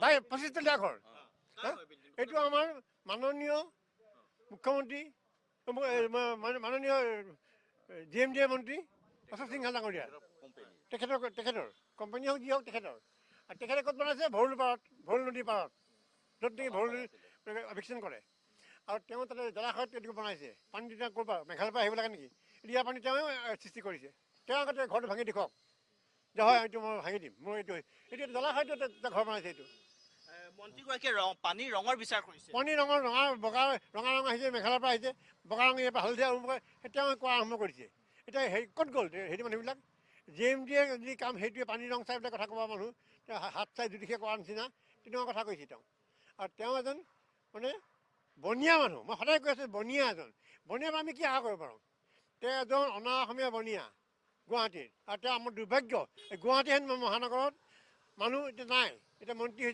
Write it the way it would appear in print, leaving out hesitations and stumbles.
25 তলীয়া ঘৰ এইটো আমাৰ মাননীয় মুখ্যমন্ত্ৰী মাননীয় DMDA মন্ত্ৰী অশোক সিংহা ডাঙৰীয়া তেখেতৰ কোম্পানী হওক যি হওক তেখেতৰ আৰু তেখেতে ক'ত বনাইছে ভৰুল নদীৰ পাৰত য'ত নেকি ভৰুল আৱিষ্কাৰ কৰে আৰু তেওঁ তাতে জলাশয়ত এইটো বনাইছে পানী তেতিয়া ক'ৰ পৰা মেঘালয়ৰ পৰা আহিব লাগে নেকি ইয়াৰ পানী তেওঁ সৃষ্টি কৰিছে তেওঁ আগতে ঘৰটো ভাঙি দেখুৱাওক যে হয় এইটো মই ভাঙি দিম মোৰ এইটো জলাশয়টো ঘৰ বনাইছে এইটো মন্ত্ৰীগৰাকীয়ে পানীৰ ৰঙৰ বিচাৰ কৰিছে পানী ৰঙৰ বগা ৰঙা ৰঙ আহিছে মেঘালয়ৰ পৰা আহিছে বগা ৰঙ ইয়াৰ পৰা হালধীয়া আৰম্ভ কৰে তেওঁ কোৱা আৰম্ভ কৰিছে এতিয়া হেৰি ক'ত গ'ল সেইটো মানুহবিলাক DMDA যি কাম সেইটোৱে পানী ৰং চাই পেলাই কথা ক'ব মানুহ তেওঁ হাত চাই জুতিষে কৰাৰ নিচিনা তেনেকুৱা কথা কৈছে আৰু তেওঁ এজন মানে বনিয়া মানুহ মই সদায় কৈ আছোঁ বনিয়া বনিয়াৰ পৰা আমি কি আশা কৰিব পাৰোঁ তেওঁ এজন অনা অসমীয়া বনিয়া গুৱাহাটীৰ আৰু তেওঁ আমাৰ দুৰ্ভাগ্য গুৱাহাটী হেন মহানগৰত মানুহ এতিয়া নাই এতিয়া মন্ত্ৰী হৈছে